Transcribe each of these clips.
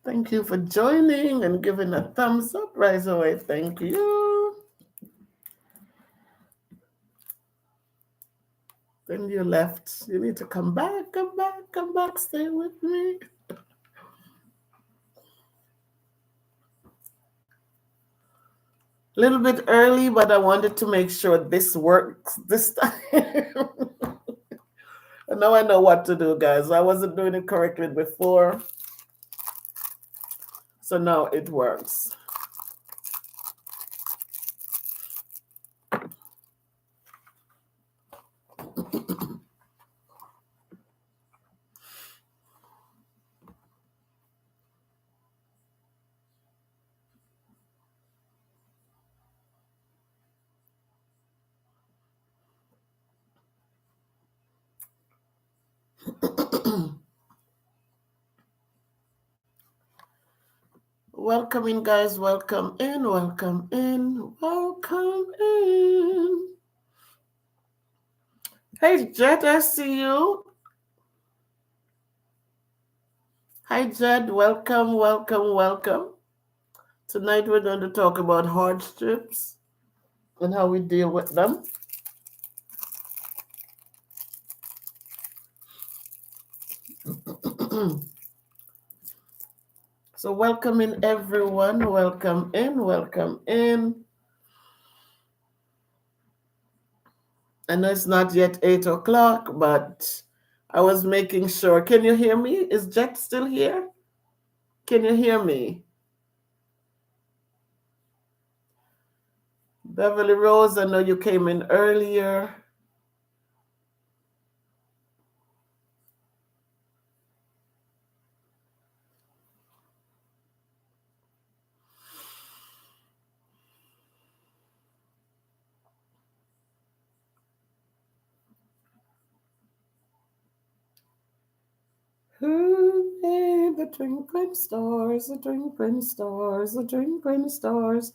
Thank you for joining and giving a thumbs up right away. Thank you. Then you left. You need to come back, come back, stay with me. A little bit early, but I wanted to make sure this works this time. And now I know what to do, guys. I wasn't doing it correctly before. So now it works. Welcome in, guys. Welcome in, welcome in, welcome in. Hey, Jet, I see you. Hi, Jed. Welcome, welcome, welcome. Tonight we're going to talk about hardships and how we deal with them. So welcome in, everyone. Welcome in, welcome in. I know it's not yet 8 o'clock, but I was making sure. Can you hear me? Is Jet still here? Can you hear me? Beverly Rose, I know you came in earlier. Who made the twinkling stars, the twinkling stars, the twinkling stars?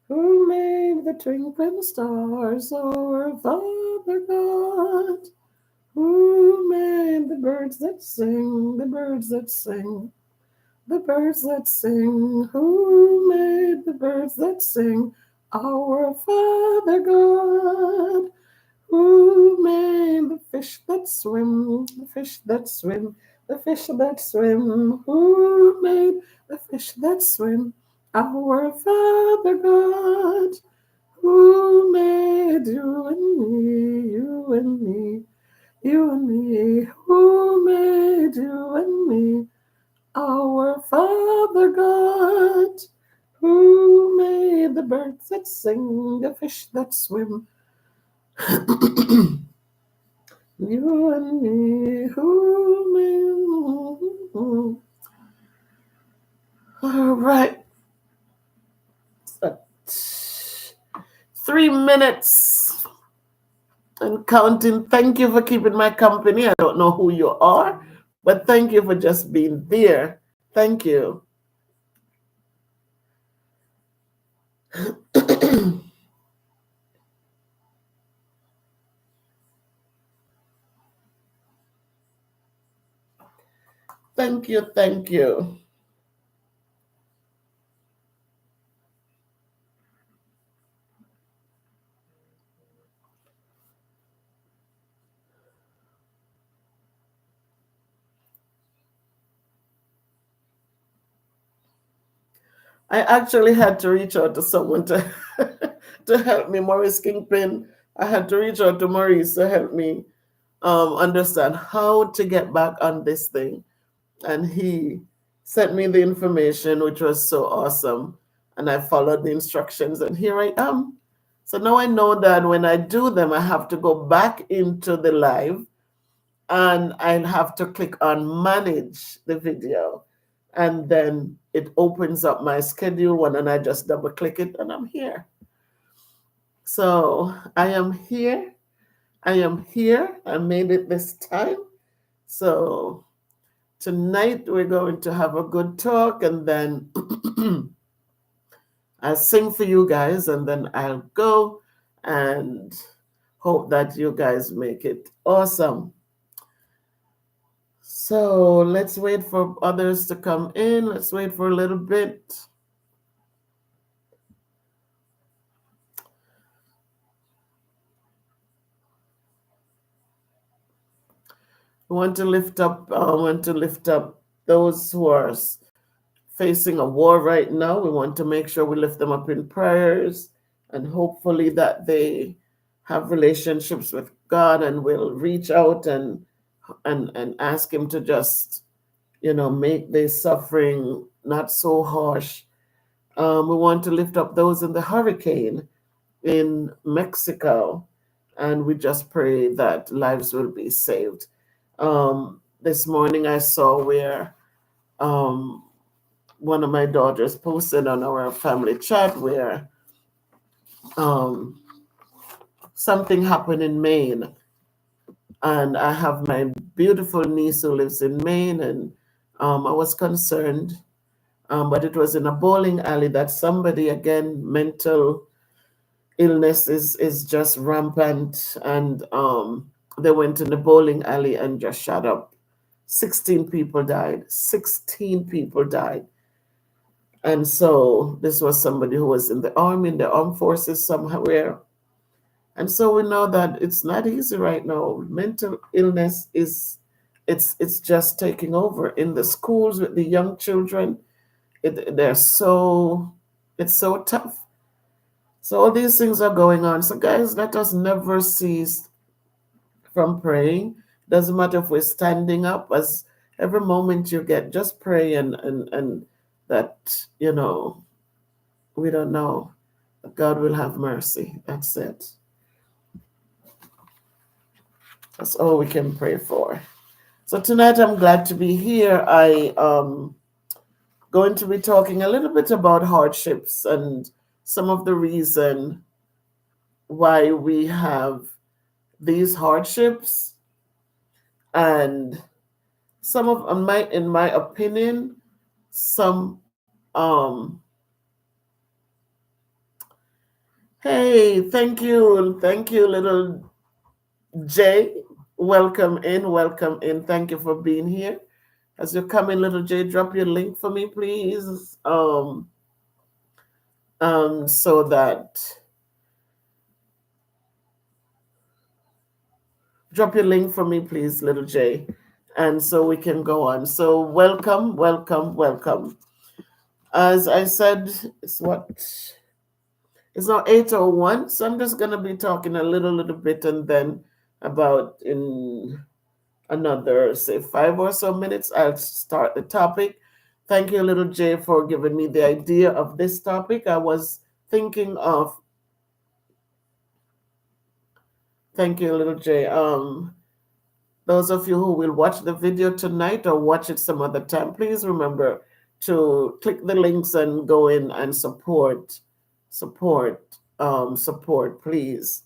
Who made the twinkling stars, our Father God? Who made the birds that sing, the birds that sing, the birds that sing? Who made the birds that sing, our Father God? Who made the fish that swim, the fish that swim, the fish that swim? Who made the fish that swim, our Father God? Who made you and me, you and me, you and me? Who made you and me, our Father God? Who made the birds that sing, the fish that swim? You and me, who made... All right. 3 minutes and counting. Thank you for keeping my company. I don't know who you are, but thank you for just being there. Thank you. Thank you, thank you. I actually had to reach out to someone to to help me, Maurice Kingpin. I had to reach out to Maurice to help me understand how to get back on this thing. And he sent me the information, which was so awesome. And I followed the instructions, and here I am. So now I know that when I do them, I have to go back into the live and I have to click on manage the video. And then it opens up my schedule one, and I just double click it, and I'm here. So I am here. I am here. I made it this time. So tonight we're going to have a good talk, and then I'll sing for you guys, and then I'll go and hope that you guys make it awesome. So let's wait for others to come in. Let's wait for a little bit. I want to lift up. I want to lift up those who are facing a war right now. We want to make sure we lift them up in prayers, and hopefully that they have relationships with God and will reach out and ask Him to just make their suffering not so harsh. We want to lift up those in the hurricane in Mexico, and we just pray that lives will be saved. This morning I saw where um, one of my daughters posted on our family chat where um, something happened in Maine. And I have my beautiful niece who lives in Maine, and I was concerned. But it was in a bowling alley that somebody, again, mental illness is just rampant. And they went in the bowling alley and just shut up. 16 people died. 16 people died. And so this was somebody who was in the army, in the armed forces somewhere. And so we know that it's not easy right now. Mental illness it's just taking over in the schools with the young children. They're so it's so tough. So all these things are going on. So guys, let us never cease from praying. Doesn't matter if we're standing up, as every moment you get, just pray and that, we don't know. God will have mercy. That's it. That's all we can pray for. So tonight I'm glad to be here. I going to be talking a little bit about hardships and some of the reason why we have these hardships, and some of in my opinion, some hey, thank you, little Jay. Welcome in. Thank you for being here. As you come in, little Jay, drop your link for me, please. So that drop your link for me, please, little Jay, and so we can go on. So welcome. As I said, it's now 8:01, so I'm just gonna be talking a little bit, and then about in another, say, 5 or so minutes, I'll start the topic. Thank you, little Jay, for giving me the idea of this topic. I was thinking of. Thank you, little Jay. Those of you who will watch the video tonight or watch it some other time, please remember to click the links and go in and support, please.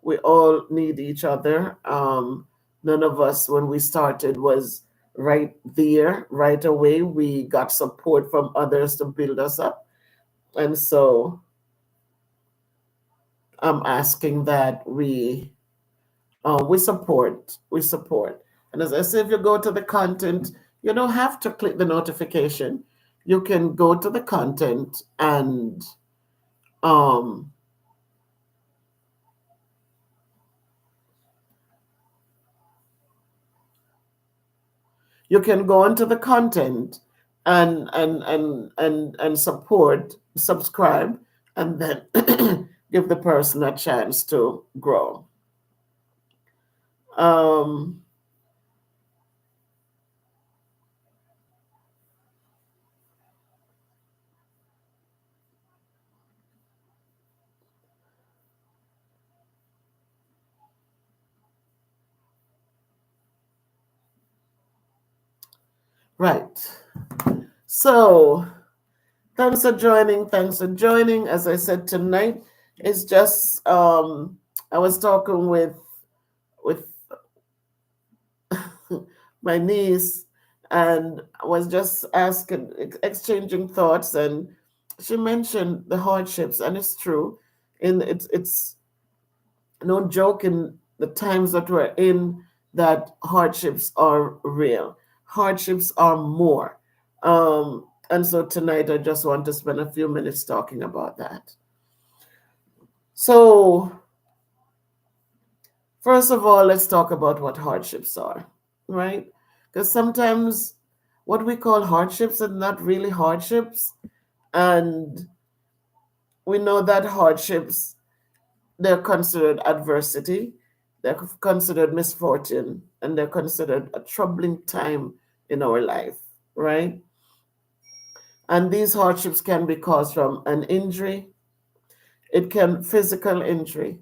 We all need each other. None of us, when we started, was right there right away. We got support from others to build us up. And so I'm asking that we support. And as I say, if you go to the content, you don't have to click the notification. You can go to the content and um, you can go into the content and support, subscribe, and then give the person a chance to grow. Um, right. So thanks for joining. Thanks for joining. As I said, tonight is just I was talking with my niece, and I was just asking, exchanging thoughts, and she mentioned the hardships, and it's true. In it's no joke in the times that we're in that hardships are real. Hardships are more. And so tonight I just want to spend a few minutes talking about that. So, first of all, let's talk about what hardships are, right? Because sometimes what we call hardships are not really hardships. And we know that hardships, they're considered adversity, they're considered misfortune, and they're considered a troubling time in our life, right? And these hardships can be caused from an injury, it can physical injury,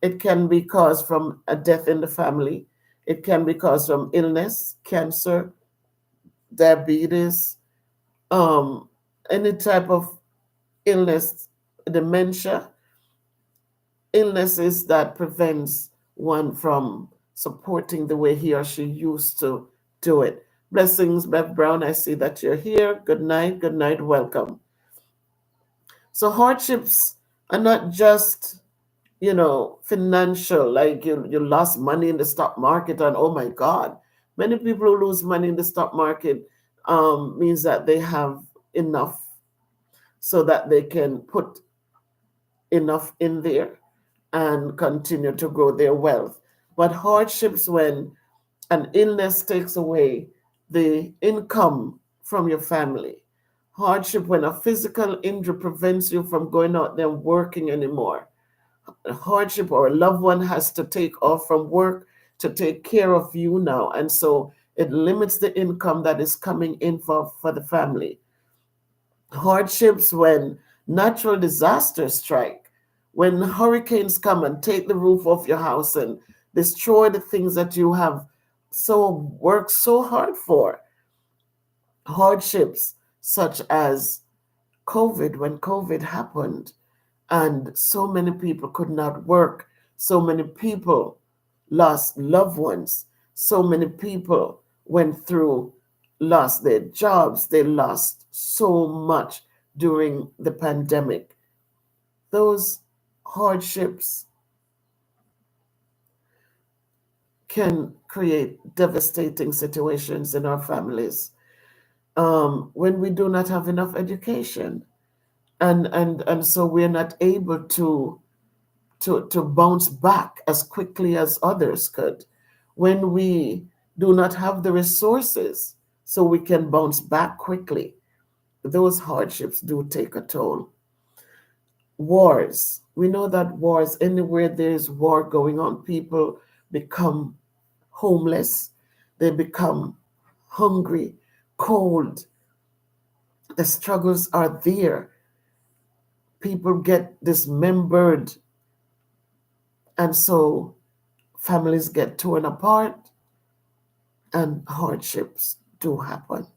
it can be caused from a death in the family, it can be caused from illness, cancer, diabetes, um, any type of illness, dementia, illnesses that prevents one from supporting the way he or she used to do it. Blessings, Bev Brown. I see that you're here. Good night. Good night. Welcome. So hardships are not just, financial, like you lost money in the stock market and oh my God. Many people who lose money in the stock market means that they have enough so that they can put enough in there and continue to grow their wealth. But hardships when an illness takes away the income from your family, hardship when a physical injury prevents you from going out there and working anymore, a hardship or a loved one has to take off from work to take care of you now. And so it limits the income that is coming in for the family. Hardships when natural disasters strike, when hurricanes come and take the roof off your house and destroy the things that you have worked so hard for. Hardships such as COVID, when COVID happened and so many people could not work, so many people lost loved ones, so many people went through, lost their jobs, they lost so much during the pandemic. Those hardships can create devastating situations in our families when we do not have enough education, and so we're not able to bounce back as quickly as others could, when we do not have the resources so we can bounce back quickly. Those hardships do take a toll. Wars. We know that wars, anywhere there's war going on, people become homeless, they become hungry, cold. The struggles are there. People get dismembered, and so families get torn apart, and hardships do happen.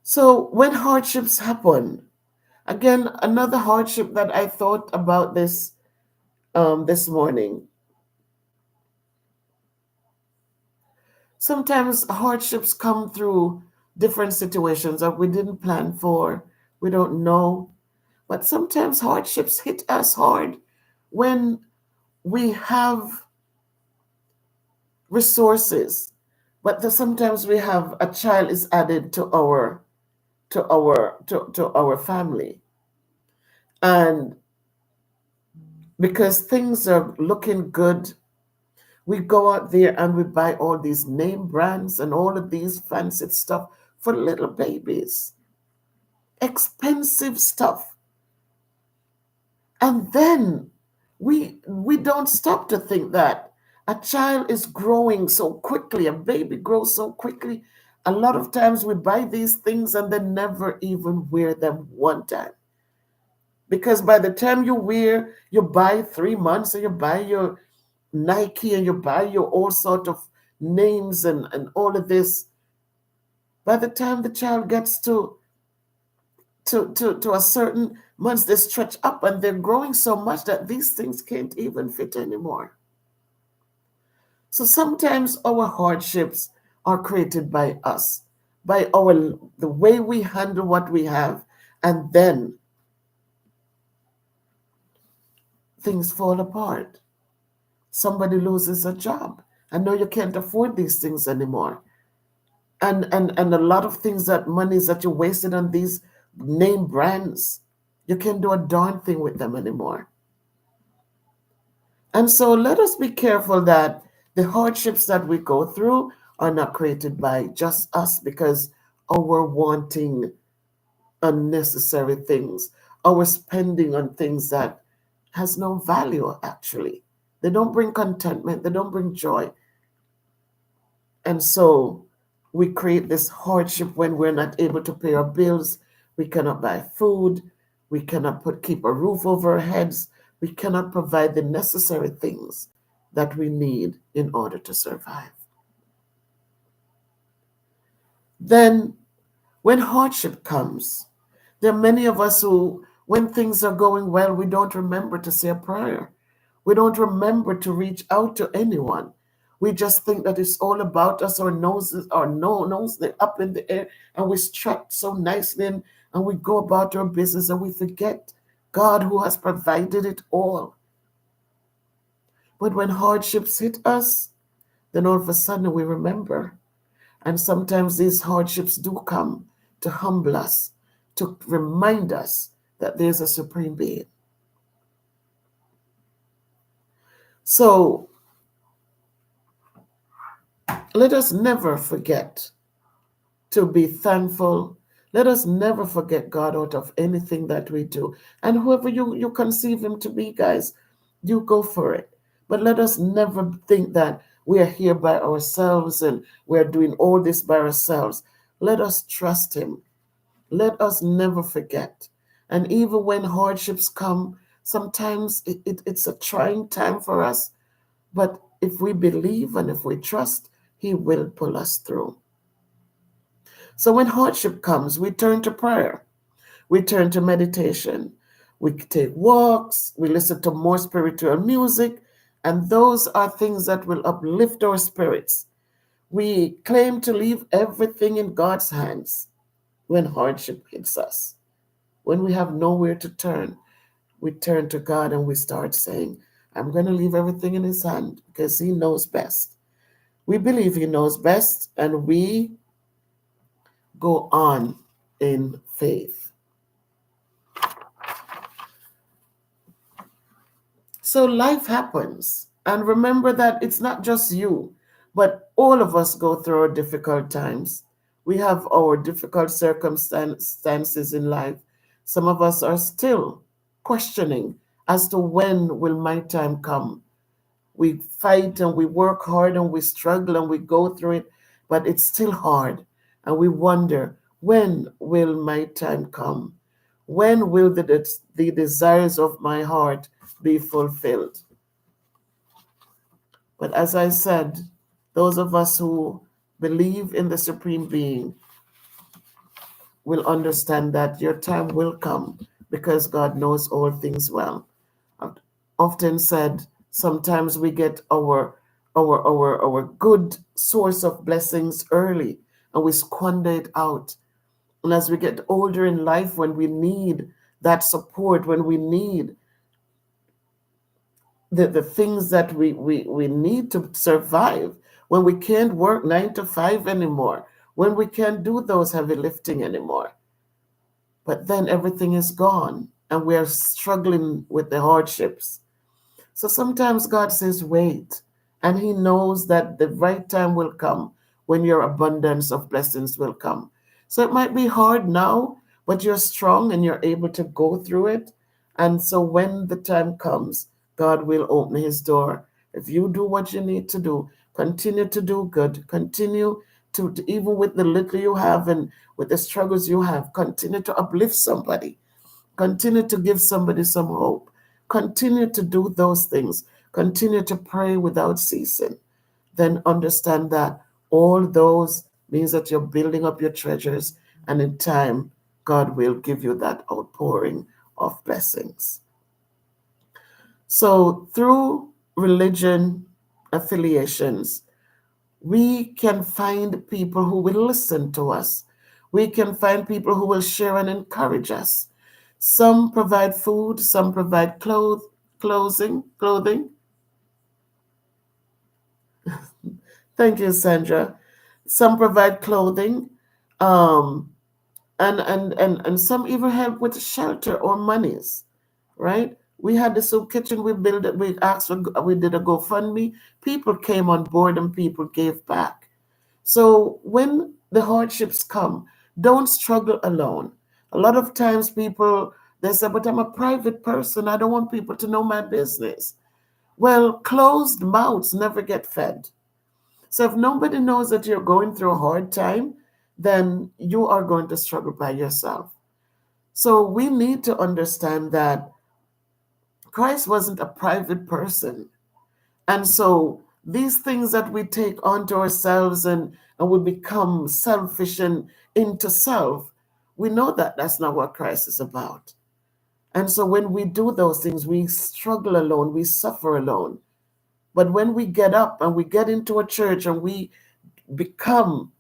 So when hardships happen, again, another hardship that I thought about this morning. Sometimes hardships come through different situations that we didn't plan for, we don't know. But sometimes hardships hit us hard when we have resources, but sometimes we have a child is added to our family, and because things are looking good, We go out there and we buy all these name brands and all of these fancy stuff for little babies, expensive stuff. And then we don't stop to think that a child is growing so quickly, a baby grows so quickly. A lot of times we buy these things and then never even wear them one time. Because by the time you buy 3 months and you buy your Nike and you buy your all sort of names and all of this, by the time the child gets to a certain months, they stretch up and they're growing so much that these things can't even fit anymore. So sometimes our hardships are created by us, by the way we handle what we have, and then things fall apart. Somebody loses a job. I know you can't afford these things anymore. And a lot of things, that monies that you wasted on these name brands, you can't do a darn thing with them anymore. And so let us be careful that the hardships that we go through are not created by just us because our wanting unnecessary things, our spending on things that has no value actually. They don't bring contentment, they don't bring joy. And so we create this hardship when we're not able to pay our bills. We cannot buy food. We cannot keep a roof over our heads. We cannot provide the necessary things that we need in order to survive. Then, when hardship comes, there are many of us who, when things are going well, we don't remember to say a prayer. We don't remember to reach out to anyone. We just think that it's all about us, our noses, our nose, they're up in the air, and we strut so nicely and we go about our business and we forget God who has provided it all. But when hardships hit us, then all of a sudden we remember. And sometimes these hardships do come to humble us, to remind us that there's a supreme being. So let us never forget to be thankful. Let us never forget God out of anything that we do. And whoever you conceive him to be, guys, you go for it. But let us never think that we are here by ourselves and we're doing all this by ourselves. Let us trust him. Let us never forget. And even when hardships come, sometimes it's a trying time for us. But if we believe and if we trust, he will pull us through. So when hardship comes, we turn to prayer. We turn to meditation. We take walks. We listen to more spiritual music. And those are things that will uplift our spirits. We claim to leave everything in God's hands when hardship hits us. When we have nowhere to turn, we turn to God and we start saying, I'm going to leave everything in his hand because he knows best. We believe he knows best and we go on in faith. So life happens. And remember that it's not just you, but all of us go through our difficult times. We have our difficult circumstances in life. Some of us are still questioning as to when will my time come. We fight and we work hard and we struggle and we go through it, but it's still hard. And we wonder, when will my time come? When will the desires of my heart be fulfilled? But as I said, those of us who believe in the Supreme Being will understand that your time will come because God knows all things well. I've often said sometimes we get our good source of blessings early and we squander it out. And as we get older in life, when we need that support, when we need the things that we need to survive, when we can't work 9 to 5 anymore, when we can't do those heavy lifting anymore. But then everything is gone and we're struggling with the hardships. So sometimes God says, wait, And He knows that the right time will come when your abundance of blessings will come. So it might be hard now, but you're strong and you're able to go through it. And so when the time comes, God will open His door. If you do what you need to do, continue to do good, continue even with the little you have and with the struggles you have, continue to uplift somebody. Continue to give somebody some hope. Continue to do those things. Continue to pray without ceasing. Then understand that all those means that you're building up your treasures, and in time, God will give you that outpouring of blessings. So, through religion affiliations, we can find people who will listen to us. We can find people who will share and encourage us. Some provide food, some provide clothing. Thank you, Sandra. Some provide clothing, um, and some even help with shelter or monies, right? We had the soup kitchen we built. We asked for, we did a GoFundMe. People came on board and people gave back. So when the hardships come, don't struggle alone. A lot of times people, they say, but I'm a private person. I don't want people to know my business. Well, closed mouths never get fed. So if nobody knows that you're going through a hard time, then you are going to struggle by yourself. So we need to understand that Christ wasn't a private person. And so these things that we take onto ourselves and we become selfish and into self, we know that that's not what Christ is about. And so when we do those things, we struggle alone, we suffer alone. But when we get up and we get into a church and we become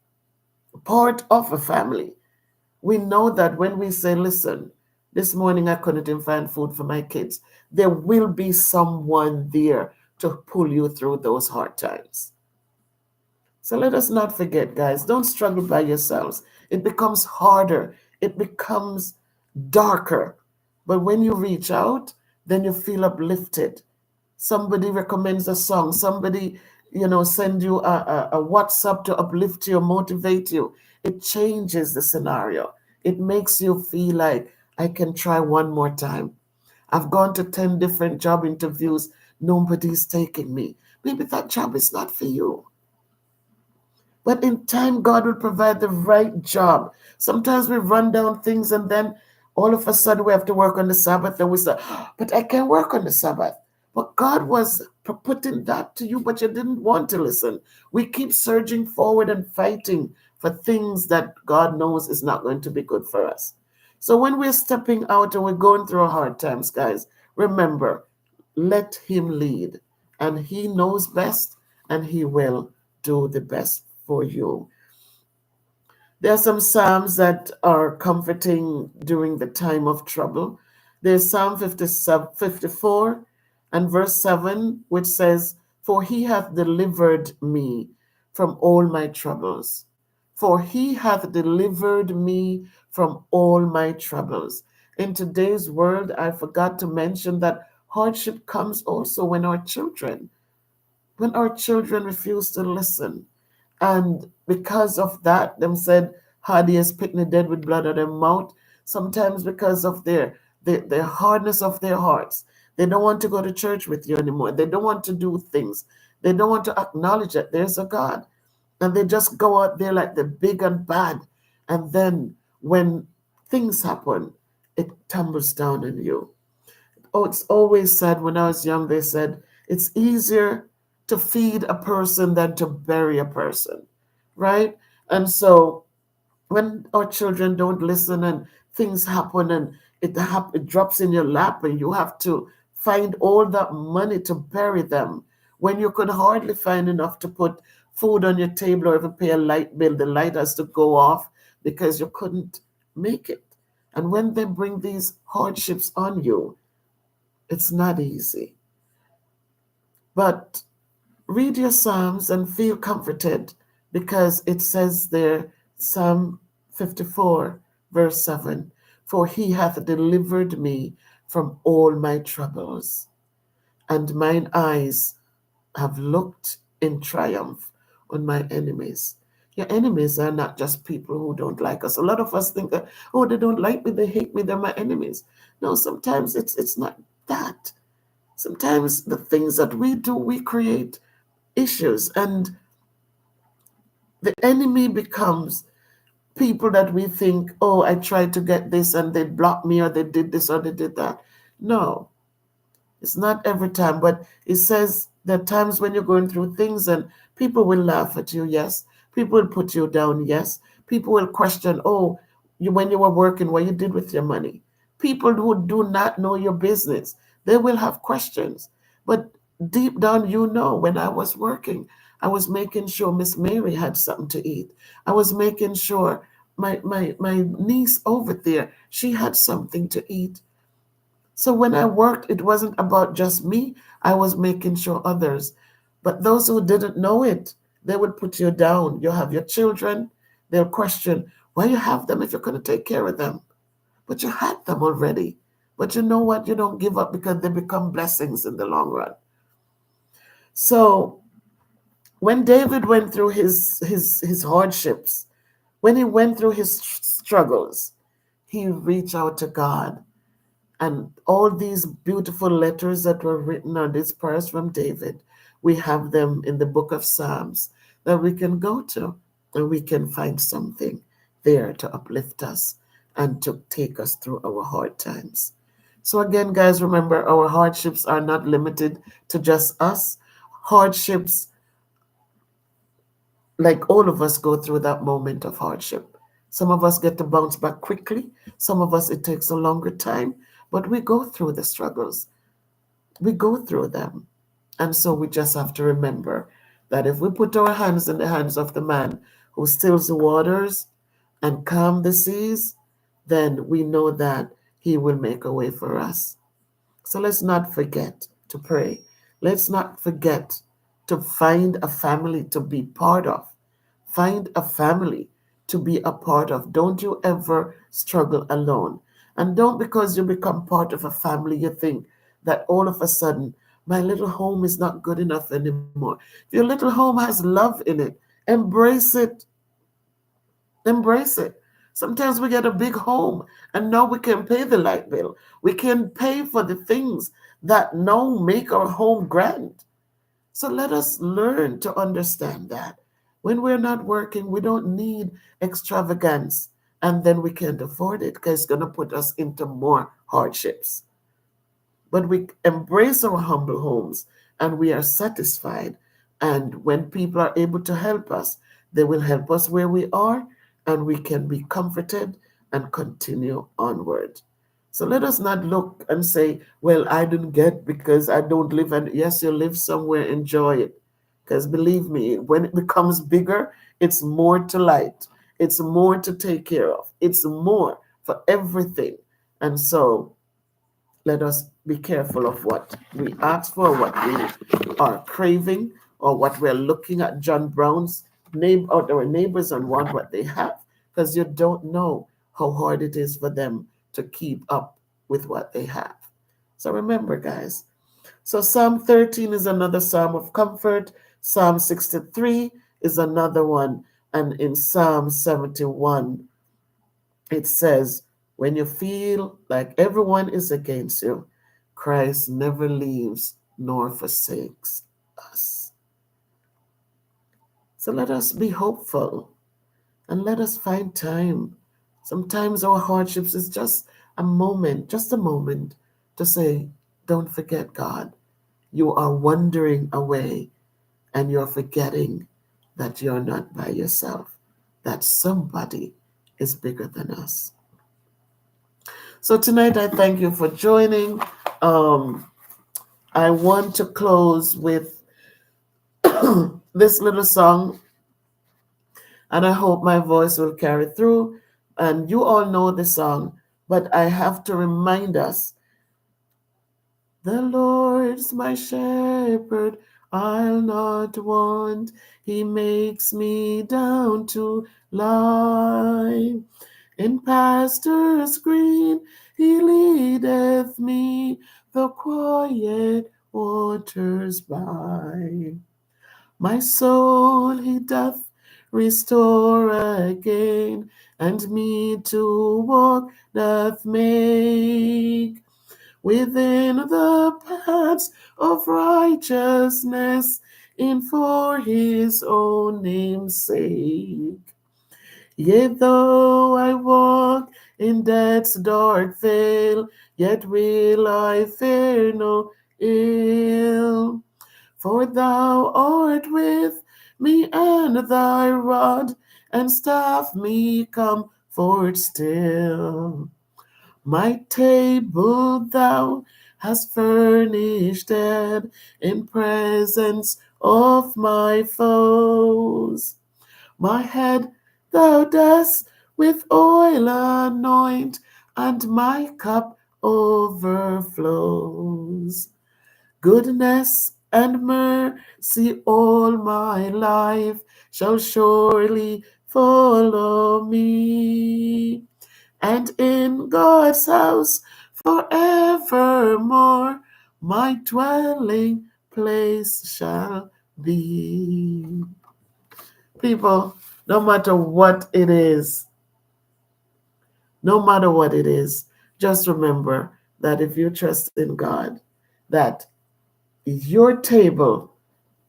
part of a family, we know that when we say, listen, this morning I couldn't even find food for my kids, there will be someone there to pull you through those hard times. So let us not forget, guys, don't struggle by yourselves. It becomes harder, it becomes darker. But when you reach out, then you feel uplifted. Somebody recommends a song, somebody, send you a WhatsApp to uplift you, motivate you. It changes the scenario. It makes you feel like I can try one more time. I've gone to 10 different job interviews. Nobody's taking me. Maybe that job is not for you. But in time, God will provide the right job. Sometimes we run down things and then all of a sudden we have to work on the Sabbath and we say, but I can't work on the Sabbath. But God was putting that to you, but you didn't want to listen. We keep surging forward and fighting for things that God knows is not going to be good for us. So when we're stepping out and we're going through hard times, guys, remember, let Him lead. And He knows best and He will do the best for you. There are some Psalms that are comforting during the time of trouble. There's Psalm 54 and verse 7, which says, for He hath delivered me from all my troubles. For He hath delivered me from all my troubles. In today's world, I forgot to mention that hardship comes also when our children refuse to listen. And because of that, them said, hardy as picnic dead with blood on their mouth. Sometimes because of the hardness of their hearts. They don't want to go to church with you anymore. They don't want to do things. They don't want to acknowledge that there's a God. And they just go out there like the big and bad. And then when things happen, it tumbles down on you. Oh, it's always said when I was young, they said, it's easier to feed a person than to bury a person, right? And so when our children don't listen and things happen and it drops in your lap and you have to find all that money to bury them when you could hardly find enough to put food on your table or even pay a light bill, the light has to go off because you couldn't make it. And when they bring these hardships on you, it's not easy. But read your Psalms and feel comforted because it says there, Psalm 54, verse 7, for He hath delivered me from all my troubles, and mine eyes have looked in triumph on my enemies. Your enemies are not just people who don't like us. A lot of us think that, oh, they don't like me, they hate me, they're my enemies. No, sometimes it's not that. Sometimes the things that we do, we create issues, and the enemy becomes people that we think, oh, I tried to get this and they blocked me, or they did this or they did that. No, it's not every time, but it says there are times when you're going through things and people will laugh at you, yes. People will put you down, yes. People will question, oh, when you were working, what you did with your money. People who do not know your business, they will have questions. But deep down, when I was working, I was making sure Miss Mary had something to eat. I was making sure my niece over there, she had something to eat. So when I worked, it wasn't about just me. I was making sure others. But those who didn't know it, they would put you down. You have your children, they'll question why you have them if you're going to take care of them. But you had them already. But you know what? You don't give up because they become blessings in the long run. So when David went through his hardships, when he went through his struggles, he reached out to God. And all these beautiful letters that were written on this prayers from David, we have them in the book of Psalms that we can go to, and we can find something there to uplift us and to take us through our hard times. So, again, guys, remember our hardships are not limited to just us. Hardships, like all of us, go through that moment of hardship. Some of us get to bounce back quickly, some of us it takes a longer time, but we go through the struggles. We go through them. And so we just have to remember that if we put our hands in the hands of the man who stills the waters and calm the seas, then we know that he will make a way for us. So let's not forget to pray. Let's not forget to find a family to be part of. Find a family to be a part of. Don't you ever struggle alone. And don't, because you become part of a family, you think that all of a sudden, my little home is not good enough anymore. If your little home has love in it, embrace it. Embrace it. Sometimes we get a big home and now we can pay the light bill. We can pay for the things that now make our home grand. So let us learn to understand that. When we're not working, we don't need extravagance, and then we can't afford it because it's going to put us into more hardships. But we embrace our humble homes and we are satisfied. And when people are able to help us, they will help us where we are, and we can be comforted and continue onward. So let us not look and say, well, I didn't get because I don't live. And yes, you live somewhere, enjoy it. Because believe me, when it becomes bigger, it's more to light, it's more to take care of, it's more for everything. And so let us be careful of what we ask for, what we are craving, or what we're looking at John Brown's neighbor or our neighbors and want what they have, because you don't know how hard it is for them to keep up with what they have. So remember, guys. So Psalm 13 is another psalm of comfort. Psalm 63 is another one. And in Psalm 71, it says, when you feel like everyone is against you, Christ never leaves nor forsakes us. So let us be hopeful and let us find time. Sometimes our hardships is just a moment to say, don't forget God. You are wandering away and you're forgetting that you're not by yourself, that somebody is bigger than us. So tonight, I thank you for joining. Um, I want to close with this little song, and I hope my voice will carry through. And you all know the song, but I have to remind us, the Lord's my shepherd, I'll not want. He makes me down to lie. In pastures green he leadeth me, the quiet waters by. My soul he doth restore again, and me to walk doth make within the paths of righteousness, in for his own name's sake. Yea, though I walk in death's dark vale, yet will I fear no ill. For thou art with me, and thy rod and staff me comfort still. My table thou hast furnished in presence of my foes. My head thou dost with oil anoint, and my cup overflows. Goodness and mercy all my life shall surely follow me, and in God's house forevermore my dwelling place shall be. People, no matter what it is, no matter what it is, just remember that if you trust in God, that your table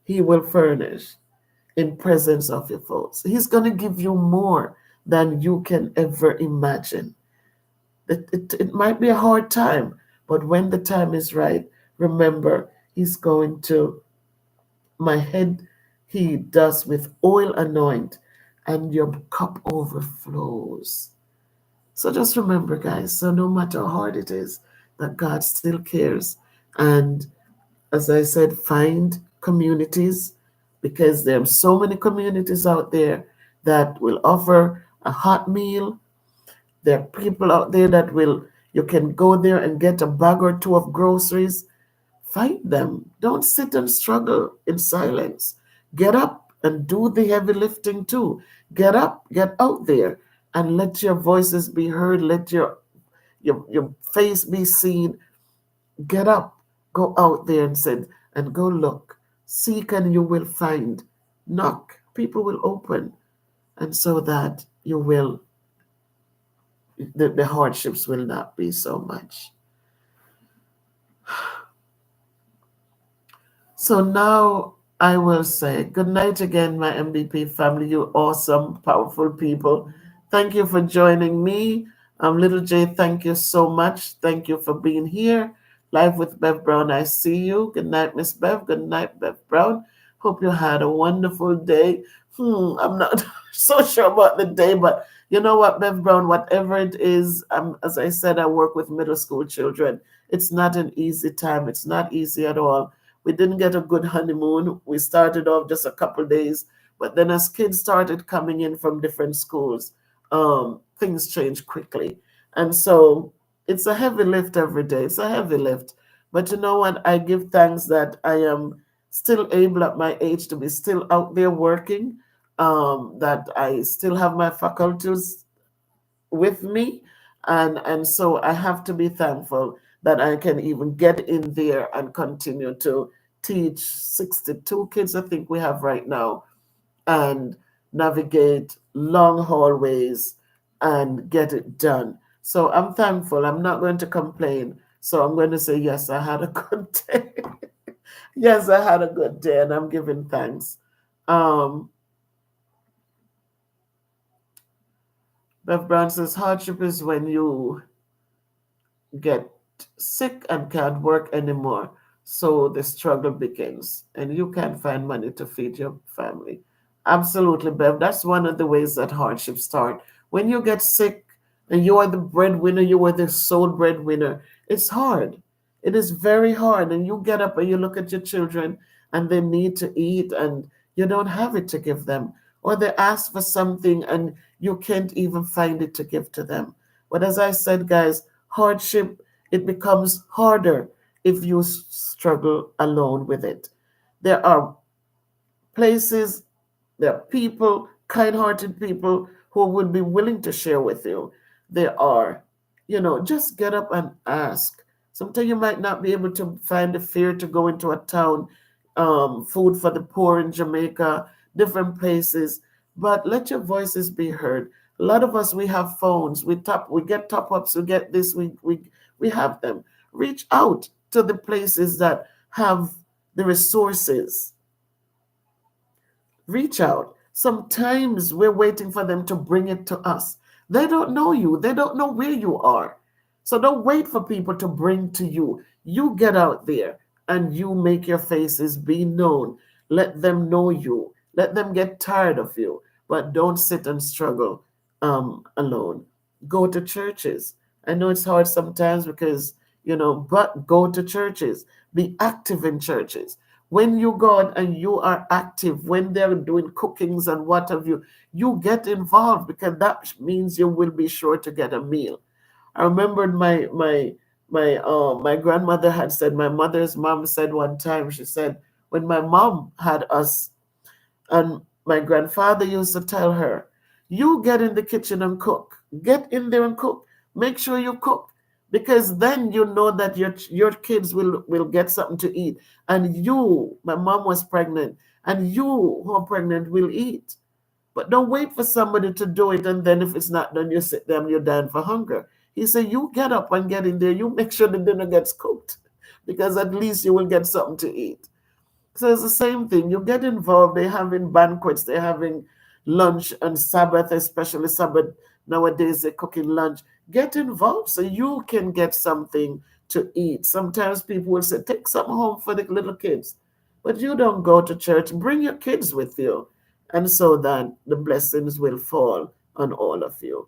he will furnish in presence of your foes. He's going to give you more than you can ever imagine. It might be a hard time, but when the time is right, remember, he's going to, my head he does with oil anoint, and your cup overflows. So just remember, guys, so no matter how hard it is, that God still cares. And as I said, find communities, because there are so many communities out there that will offer a hot meal. There are people out there that will, you can go there and get a bag or two of groceries. Fight them. Don't sit and struggle in silence. Get up and do the heavy lifting too. Get up, get out there, and let your voices be heard. Let your face be seen. Get up, go out there and said, and go look. Seek and you will find. Knock, people will open. And so that you will, the hardships will not be so much. So now I will say good night again, my MVP family, you awesome, powerful people. Thank you for joining me. Little J, thank you so much. Thank you for being here. Live with Bev Brown, I see you. Good night, Miss Bev. Good night, Bev Brown. Hope you had a wonderful day. I'm not so sure about the day, but you know what, Bev Brown, whatever it is, as I said, I work with middle school children. It's not an easy time. It's not easy at all. We didn't get a good honeymoon. We started off just a couple days, but then as kids started coming in from different schools, things changed quickly. And so it's a heavy lift every day. It's a heavy lift. But you know what? I give thanks that I am still able at my age to be still out there working, that I still have my faculties with me. And so I have to be thankful that I can even get in there and continue to teach 62 kids, I think we have right now, and navigate long hallways and get it done. So I'm thankful. I'm not going to complain. So I'm going to say, yes, I had a good day. Yes, I had a good day, and I'm giving thanks. Bev Brown says, hardship is when you get sick and can't work anymore. So the struggle begins, and you can't find money to feed your family. Absolutely, Bev. That's one of the ways that hardships start. When you get sick and you are the breadwinner, you are the sole breadwinner, it's hard. It is very hard. And you get up and you look at your children and they need to eat and you don't have it to give them. Or they ask for something and you can't even find it to give to them. But as I said, guys, hardship, it becomes harder if you struggle alone with it. There are places, there are people, kind-hearted people who will be willing to share with you. There are, just get up and ask. Sometimes you might not be able to find the fare to go into a town, food for the poor in Jamaica, different places. But let your voices be heard. A lot of us, we have phones. We get top ups. We get this. We have them. Reach out to the places that have the resources. Reach out. Sometimes we're waiting for them to bring it to us. They don't know you, they don't know where you are. So don't wait for people to bring to you. You get out there and you make your faces be known. Let them know you. Let them get tired of you. But don't sit and struggle alone. Go to churches. I know it's hard sometimes because, but go to churches. Be active in churches. When you go out and you are active, when they're doing cookings and what have you, you get involved because that means you will be sure to get a meal. I remembered my grandmother had said, my mother's mom said one time, she said, when my mom had us, and my grandfather used to tell her, you get in the kitchen and cook. Get in there and cook. Make sure you cook. Because then you know that your kids will get something to eat. And you, my mom was pregnant, and you who are pregnant will eat. But don't wait for somebody to do it, and then if it's not done, you sit there and you're dying for hunger. He said, you get up and get in there. You make sure the dinner gets cooked, because at least you will get something to eat. So it's the same thing. You get involved. They're having banquets. They're having lunch on Sabbath, especially Sabbath. Nowadays, they're cooking lunch. Get involved so you can get something to eat. Sometimes people will say, take some home for the little kids. But you don't go to church. Bring your kids with you. And so that the blessings will fall on all of you.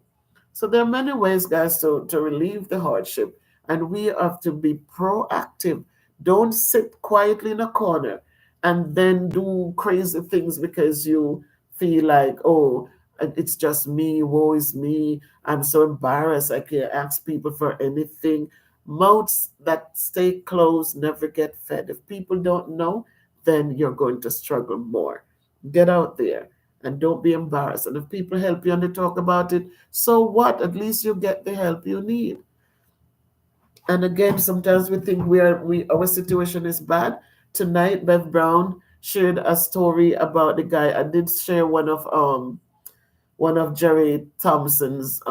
So there are many ways, guys, to relieve the hardship. And we have to be proactive. Don't sit quietly in a corner and then do crazy things because you feel like, oh, it's just me, woe is me. I'm so embarrassed. I can't ask people for anything. Mouths that stay closed never get fed. If people don't know, then you're going to struggle more. Get out there and don't be embarrassed. And if people help you and they talk about it, so what? At least you get the help you need. And again, sometimes we think our situation is bad. Tonight, Bev Brown shared a story about the guy. I did share one of Jerry Thompson's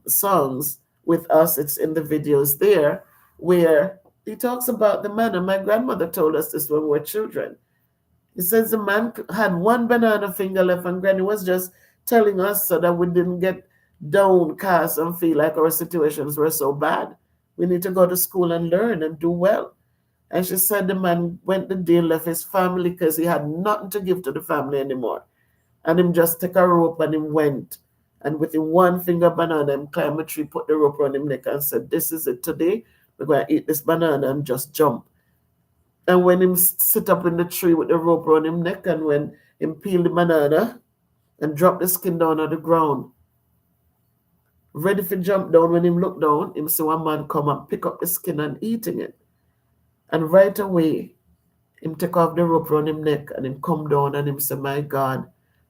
songs with us. It's in the videos there, where he talks about the man. And my grandmother told us this when we were children. He says the man had one banana finger left, and Granny was just telling us so that we didn't get downcast and feel like our situations were so bad. We need to go to school and learn and do well. And she said the man went the day, left his family because he had nothing to give to the family anymore. And him just take a rope and him went. And with him one finger banana, him climb a tree, put the rope around him neck and said, this is it today. We're going to eat this banana and just jump. And when him sit up in the tree with the rope around him neck, and when him peel the banana and drop the skin down on the ground, ready for jump down, when him look down, him see one man come and pick up the skin and eating it. And right away, him take off the rope around him neck and him come down and him say, my God,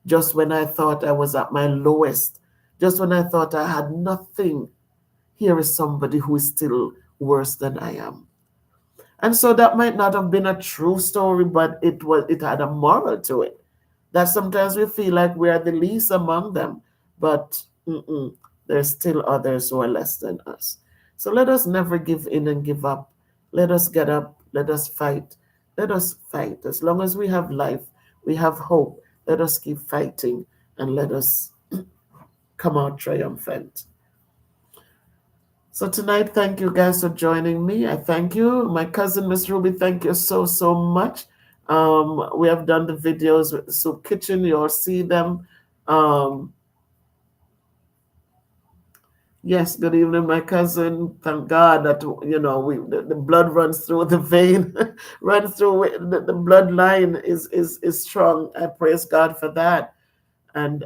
just when I thought I was at my lowest, just when I thought I had nothing, here is somebody who is still worse than I am. And so that might not have been a true story, but it had a moral to it. That sometimes we feel like we are the least among them, but there's still others who are less than us. So let us never give in and give up. Let us get up. Let us fight. Let us fight. As long as we have life, we have hope. Let us keep fighting and let us come out triumphant. So tonight, thank you guys for joining me. I thank you. My cousin, Miss Ruby, thank you so, so much. We have done the videos with the soup kitchen. You'll see them. Yes, good evening, my cousin. Thank God that, the blood runs through the vein, runs through the bloodline is strong. I praise God for that. And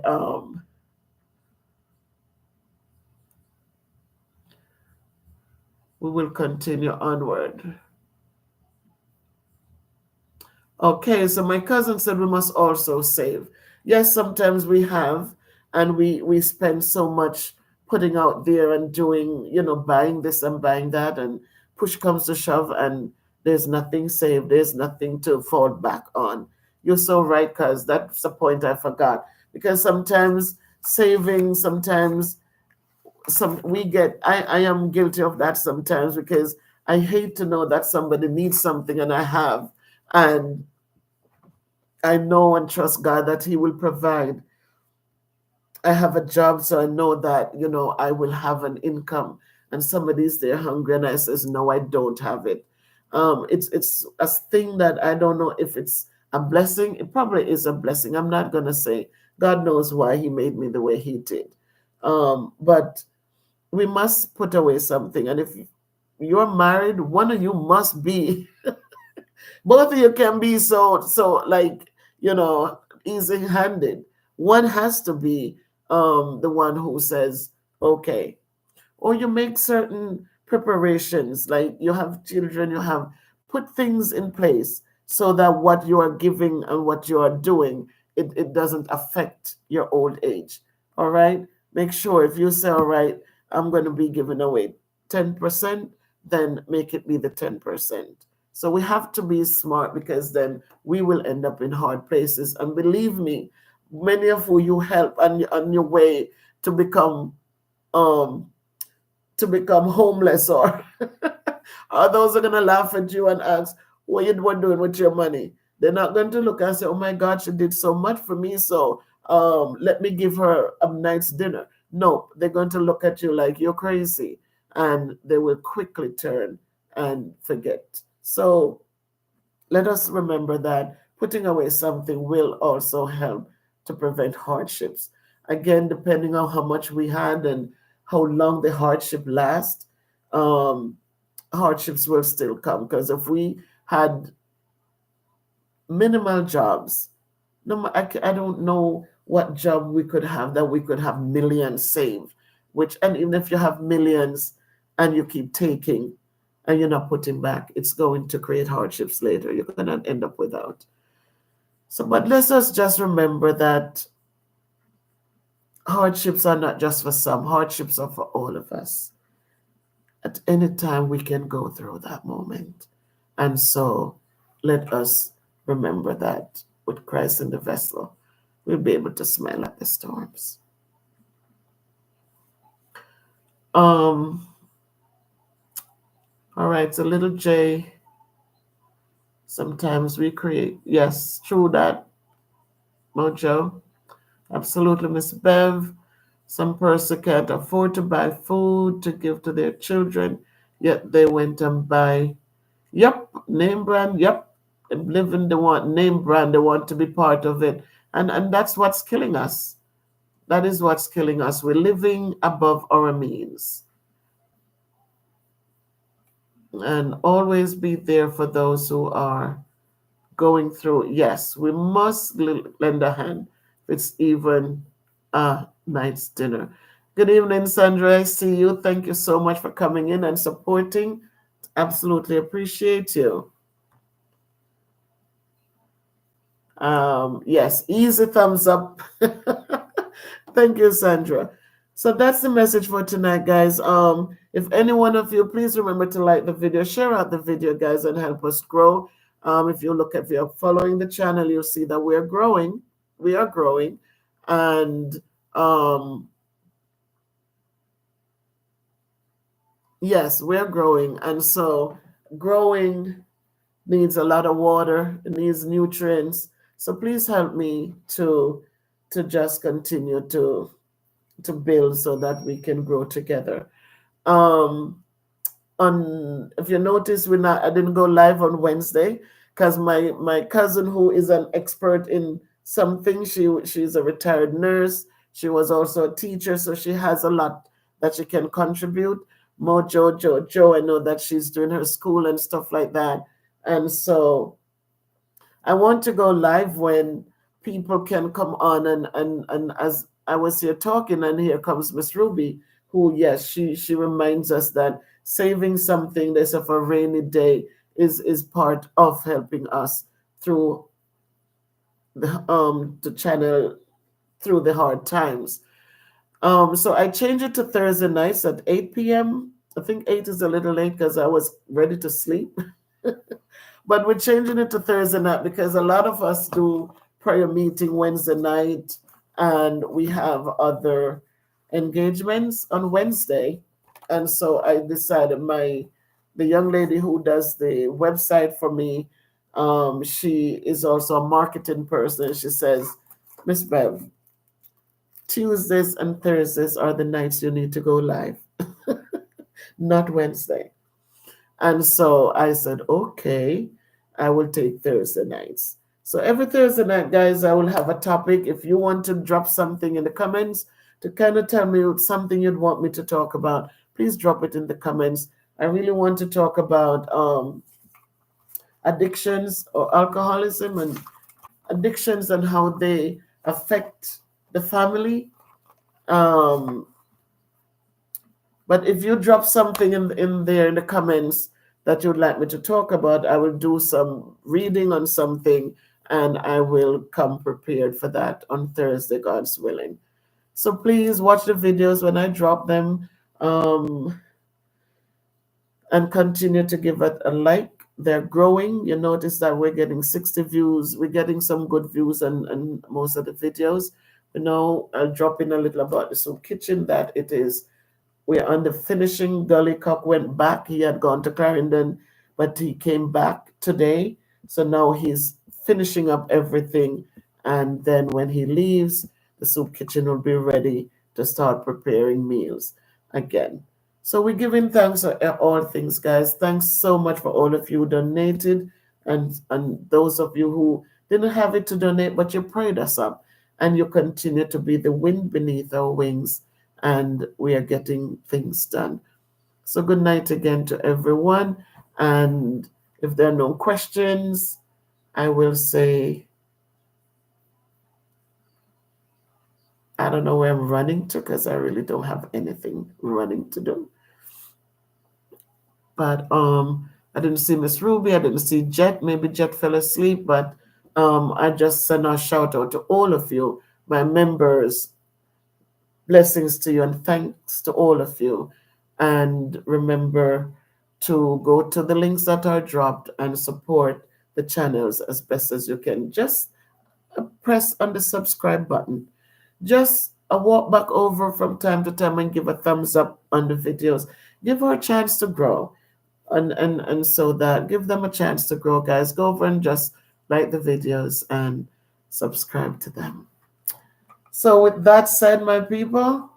we will continue onward. Okay, so my cousin said we must also save. Yes, sometimes we have, and we spend so much putting out there and doing, buying this and buying that and push comes to shove and there's nothing saved, there's nothing to fall back on. You're so right, cuz that's the point I forgot. Because sometimes saving, sometimes I am guilty of that sometimes, because I hate to know that somebody needs something and I have, and I know and trust God that He will provide. I have a job, so I know that, I will have an income. And somebody's there hungry, and I says, no, I don't have it. It's a thing that I don't know if it's a blessing. It probably is a blessing. I'm not gonna say. God knows why He made me the way He did. But we must put away something. And if you're married, one of you must be, both of you can be so like, easy handed. One has to be the one who says, okay, or you make certain preparations, like you have children, you have put things in place so that what you are giving and what you are doing, it doesn't affect your old age. All right, make sure if you say, all right, I'm going to be giving away 10%, then make it be the 10%. So we have to be smart, because then we will end up in hard places. And believe me, many of you help on your way to become um homeless, or or those are gonna laugh at you and ask what you were doing with your money. They're not going to look and say, oh my God, she did so much for me, so let me give her a nice dinner. No, they're going to look at you like you're crazy, and they will quickly turn and forget. So let us remember that putting away something will also help to prevent hardships. Again, depending on how much we had and how long the hardship lasts, um, hardships will still come. Because if we had minimal jobs, no, I don't know what job we could have that we could have millions saved. And even if you have millions and you keep taking and you're not putting back, it's going to create hardships later. You're going to end up without. So, but let us just remember that hardships are not just for some, hardships are for all of us. At any time, we can go through that moment. And so, let us remember that with Christ in the vessel, we'll be able to smile at the storms. All right, so little J, sometimes we create. Yes, true that, Mojo. Absolutely, Miss Bev. Some person can't afford to buy food to give to their children, yet they went and buy. Yep, name brand. Yep, living. They want name brand. They want to be part of it, and that's what's killing us. That is what's killing us. We're living above our means, and always be there for those who are going through. Yes, we must lend a hand. It's even a night's dinner. Good evening, Sandra. I see you. Thank you so much for coming in and supporting. Absolutely appreciate you. Yes, easy thumbs up. Thank you, Sandra. So that's the message for tonight, guys. If any one of you, please remember to like the video, share out the video, guys, and help us grow. If you're following the channel, you'll see that we're growing. We are growing, and yes, we're growing, and so growing needs a lot of water. It needs nutrients. So please help me to just continue to build so that we can grow together. Um, on If you notice, I didn't go live on Wednesday because my cousin, who is an expert in something, she's a retired nurse. She was also a teacher, so she has a lot that she can contribute. Joe, I know that she's doing her school and stuff like that, and so I want to go live when people can come on, and as I was here talking, and here comes Miss Ruby, who, yes, she reminds us that saving something that's of a rainy day is part of helping us through the channel through the hard times. So I changed it to Thursday nights at 8 p.m. I think 8 is a little late because I was ready to sleep. But we're changing it to Thursday night because a lot of us do prayer meeting Wednesday night, and we have other engagements on Wednesday. And so I decided the young lady who does the website for me, she is also a marketing person. She says, Miss Bev, Tuesdays and Thursdays are the nights you need to go live, not Wednesday. And so I said, okay, I will take Thursday nights. So every Thursday night, guys, I will have a topic. If you want to drop something in the comments to kind of tell me something you'd want me to talk about, please drop it in the comments. I really want to talk about addictions or alcoholism and addictions and how they affect the family. Um, But if you drop something in there in the comments that you'd like me to talk about, I will do some reading on something and I will come prepared for that on Thursday, God's willing. So please watch the videos when I drop them, and continue to give it a like. They're growing. You notice that we're getting 60 views. We're getting some good views and most of the videos. I'll drop in a little about the soup kitchen that it is. We're on the finishing. Gully Cock went back. He had gone to Clarendon, but he came back today. So now he's finishing up everything. And then when he leaves, the soup kitchen will be ready to start preparing meals again. So we're giving thanks for all things, guys. Thanks so much for all of you who donated and those of you who didn't have it to donate, but you prayed us up and you continue to be the wind beneath our wings, and we are getting things done. So good night again to everyone. And if there are no questions, I will say, I don't know where I'm running to because I really don't have anything running to do. But I didn't see Miss Ruby. I didn't see Jet. Maybe Jet fell asleep. But I just send a shout out to all of you, my members. Blessings to you and thanks to all of you. And remember to go to the links that are dropped and support the channels as best as you can. Just press on the subscribe button. Just walk back over from time to time and give a thumbs up on the videos. Give her a chance to grow. And so that give them a chance to grow, guys. Go over and just like the videos and subscribe to them. So with that said, my people,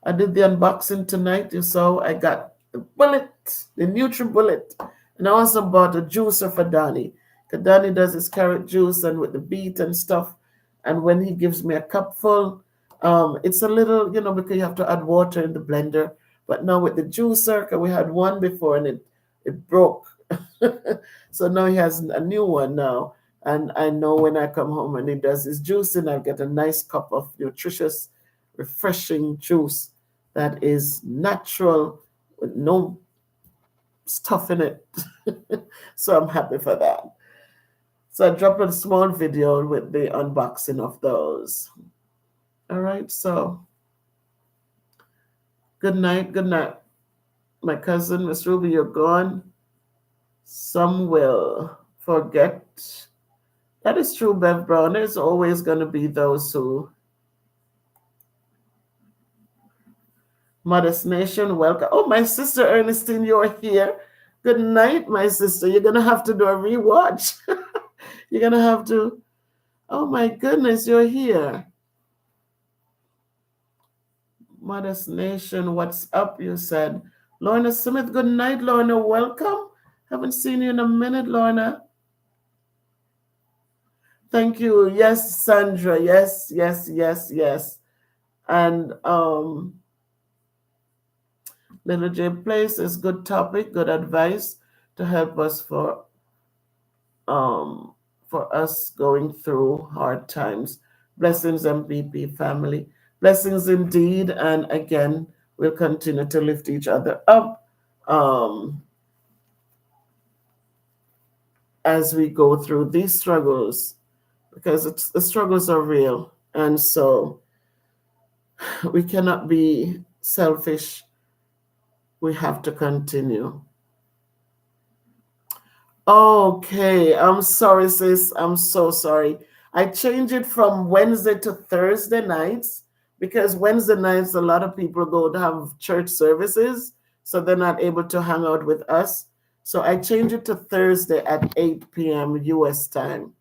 I did the unboxing tonight. You saw I got the bullet, the NutriBullet, and I also bought a juicer for Donnie. Because Donnie does his carrot juice and with the beet and stuff. And when he gives me a cup full, it's a little, because you have to add water in the blender. But now with the juicer, because we had one before and it broke. So now he has a new one now. And I know when I come home and he does his juicing, I'll get a nice cup of nutritious, refreshing juice that is natural with no stuff in it. So I'm happy for that. So I dropped a small video with the unboxing of those. All right, so good night, good night. My cousin, Miss Ruby, you're gone. Some will forget. That is true, Bev Brown. There's always going to be those who. Modest Nation, welcome. Oh, my sister Ernestine, you're here. Good night, my sister. You're going to have to do a rewatch. You're going to have to. Oh, my goodness, you're here. Modest Nation, what's up? You said. Lorna Smith, good night, Lorna. Welcome. Haven't seen you in a minute, Lorna. Thank you. Yes, Sandra. Yes, yes, yes, yes. And Little J Place is good topic, good advice to help us for us going through hard times. Blessings, MPP family. Blessings indeed. And again, we'll continue to lift each other up as we go through these struggles, because the struggles are real. And so we cannot be selfish We have to continue. Okay, I'm sorry, sis. I'm so sorry. I changed it from Wednesday to Thursday nights because Wednesday nights a lot of people go to have church services, so they're not able to hang out with us. So I changed it to Thursday at 8 p.m. US time.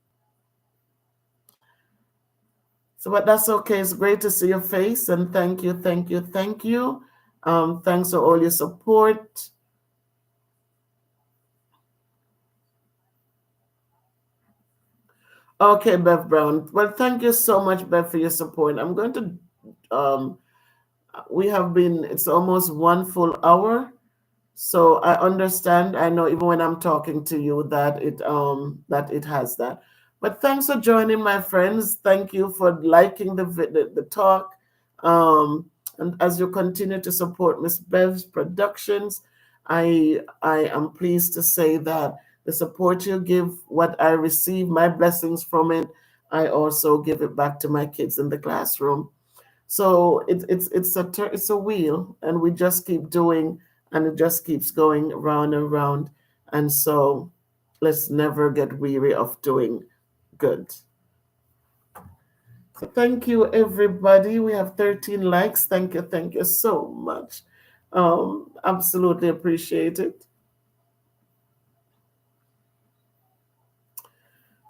So, but that's okay. It's great to see your face, and thank you, thank you, thank you. Thanks for all your support. Okay, Bev Brown. Well, thank you so much, Bev, for your support. I'm going to um, we have been, it's almost one full hour. So I understand. I know even when I'm talking to you that it has that. But thanks for joining, my friends. Thank you for liking the talk. Um, and as you continue to support Miss Bev's productions, I am pleased to say that the support you give, what I receive, my blessings from it, I also give it back to my kids in the classroom. So it's a wheel, and we just keep doing, and it just keeps going round and round. And so let's never get weary of doing good. So thank you, everybody. We have 13 likes. Thank you so much. Absolutely appreciate it.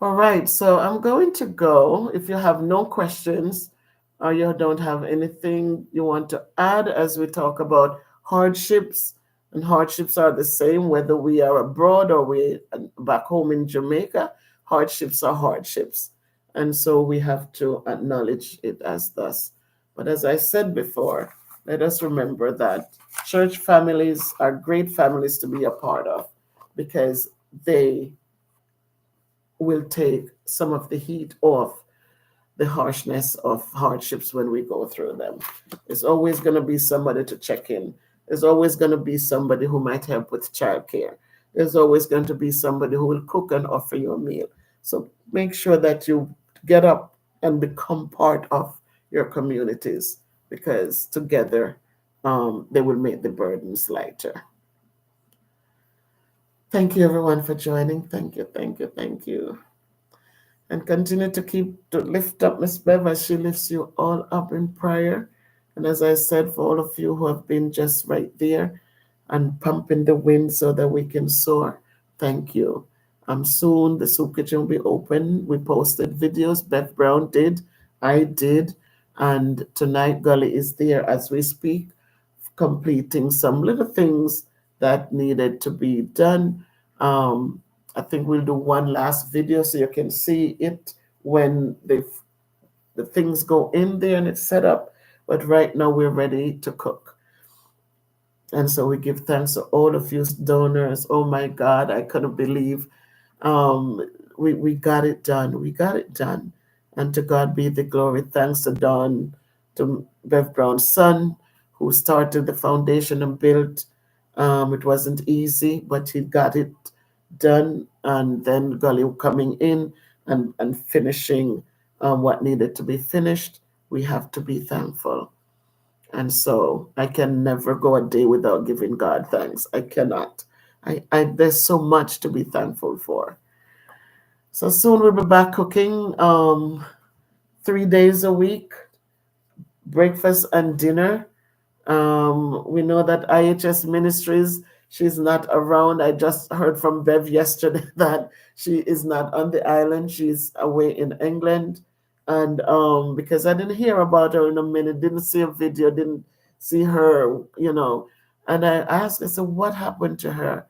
All right, so I'm going to go. If you have no questions or you don't have anything you want to add as we talk about hardships, and hardships are the same whether we are abroad or we back home in Jamaica, hardships are hardships. And so we have to acknowledge it as thus. But as I said before, let us remember that church families are great families to be a part of because they will take some of the heat off the harshness of hardships when we go through them. There's always going to be somebody to check in. There's always going to be somebody who might help with childcare. There's always going to be somebody who will cook and offer you a meal. So make sure that you get up and become part of your communities because together they will make the burdens lighter. Thank you, everyone, for joining. Thank you, thank you, thank you. And continue to keep to lift up Miss Bev as she lifts you all up in prayer. And as I said, for all of you who have been just right there and pumping the wind so that we can soar, thank you. Soon the soup kitchen will be open. We posted videos. Bev Brown did. I did. And tonight Gully is there as we speak, completing some little things that needed to be done. Um, I think we'll do one last video so you can see it when the things go in there and it's set up. But right now we're ready to cook. And so we give thanks to all of you donors. Oh my God, I couldn't believe um, we got it done. We got it done. And to God be the glory. Thanks to Don, to Bev Brown's son, who started the foundation and built. It wasn't easy, but he got it done. And then Gully coming in and finishing what needed to be finished. We have to be thankful. And so I can never go a day without giving God thanks. I cannot. There's so much to be thankful for. So soon we'll be back cooking 3 days a week, breakfast and dinner. We know that IHS Ministries, she's not around. I just heard from Bev yesterday that she is not on the island. She's away in England. And because I didn't hear about her in a minute, didn't see a video, didn't see her. And I asked, I said, what happened to her?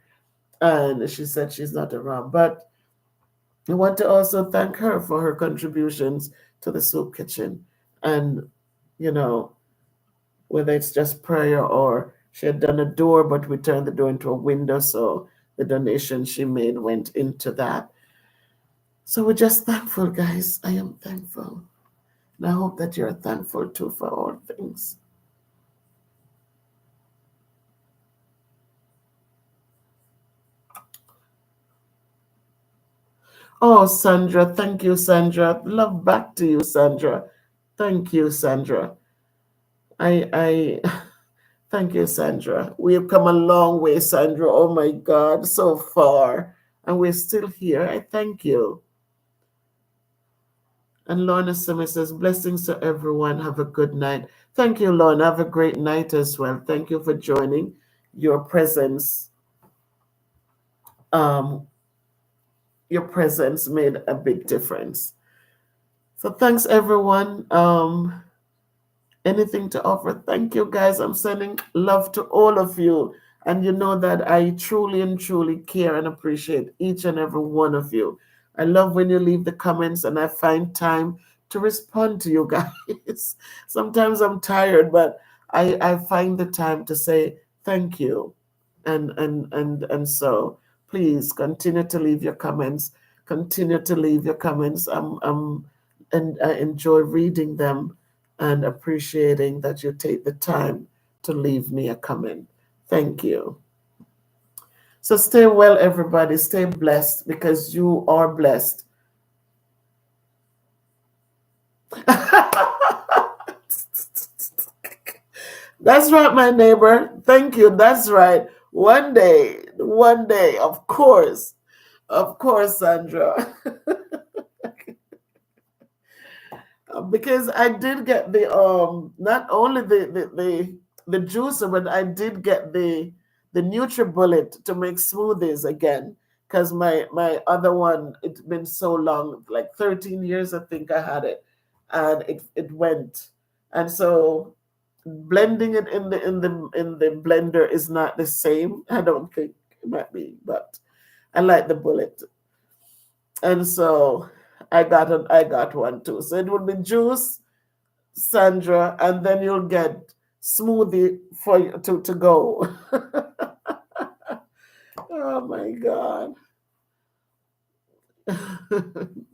And she said she's not around. But I want to also thank her for her contributions to the soup kitchen. And, you know, whether it's just prayer or she had done a door, but we turned the door into a window. So the donation she made went into that. So we're just thankful, guys. I am thankful. And I hope that you're thankful too for all things. Oh, Sandra, thank you, Sandra. Love back to you, Sandra. Thank you, Sandra. I Thank you, Sandra. We have come a long way, Sandra. Oh my God, so far. And we're still here. I thank you. And Lorna Smith says, blessings to everyone. Have a good night. Thank you, Lorna. Have a great night as well. Thank you for joining. Your presence, um, your presence made a big difference. So thanks, everyone. Anything to offer? Thank you, guys. I'm sending love to all of you. And you know that I truly and truly care and appreciate each and every one of you. I love when you leave the comments and I find time to respond to you guys. Sometimes I'm tired, but I find the time to say thank you. And so please continue to leave your comments. Continue to leave your comments. And I enjoy reading them and appreciating that you take the time to leave me a comment. Thank you. So stay well, everybody. Stay blessed because you are blessed. That's right, my neighbor. Thank you. That's right. One day, of course, Sandra. Because I did get the not only the juicer, but I did get the NutriBullet to make smoothies again. Because my other one, it's been so long, like 13 years I think I had it, and it went. And so blending it in the blender is not the same. I don't think it might be, but I like the bullet. And so I got one too. So it would be juice, Sandra, and then you'll get smoothie for you to go. Oh my God.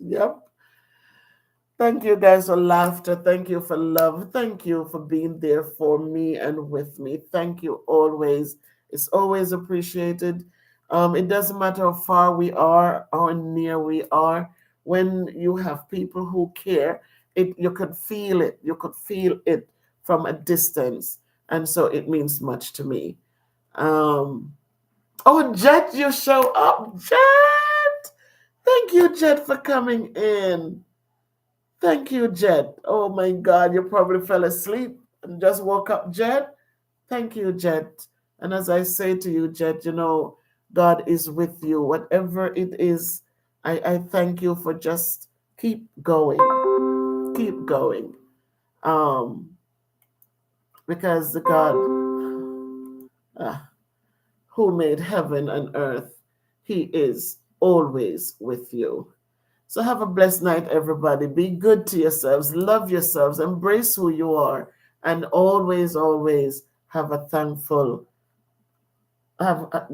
Yep. Thank you guys for laughter. Thank you for love. Thank you for being there for me and with me. Thank you always. It's always appreciated. It doesn't matter how far we are, how near we are. When you have people who care, you could feel it. You could feel it from a distance, and so it means much to me. Um, oh, Jet, you show up, Jet. Thank you, Jet, for coming in. Thank you, Jet. Oh my God, you probably fell asleep and just woke up, Jet. Thank you, Jet. And as I say to you, Jet, God is with you. Whatever it is, I thank you for just keep going. Keep going. Um, because the God uh, who made heaven and earth, He is always with you. So have a blessed night, everybody. Be good to yourselves, love yourselves, embrace who you are, and always, always have a thankful.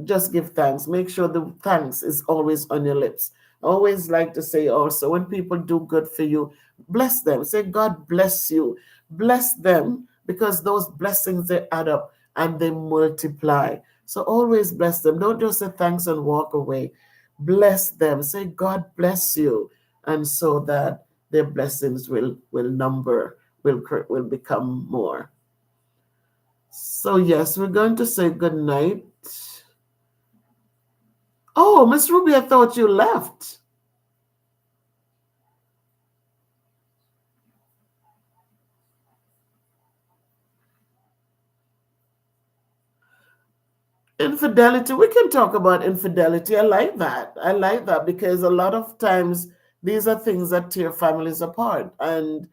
Just give thanks. Make sure the thanks is always on your lips. I always like to say also when people do good for you, bless them. Say God bless you. Bless them because those blessings they add up and they multiply. So always bless them. Don't just say thanks and walk away. Bless them. Say God bless you, and so that their blessings will number will become more. So yes, we're going to say good night. Oh, Miss Ruby, I thought you left. Infidelity. We can talk about infidelity. I like that. I like that because a lot of times these are things that tear families apart, and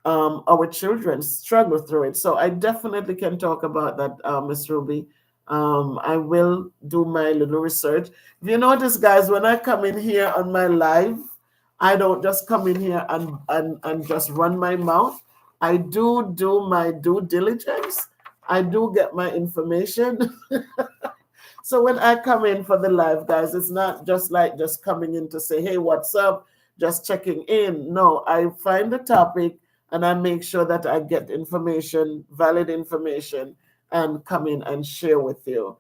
our children struggle through it. So I definitely can talk about that, Miss Ruby. I will do my little research. If you notice, guys, when I come in here on my live, I don't just come in here and just run my mouth. I do my due diligence. I do get my information. So when I come in for the live, guys, it's not just like just coming in to say, hey, what's up? Just checking in. No, I find the topic and I make sure that I get information, valid information, and come in and share with you.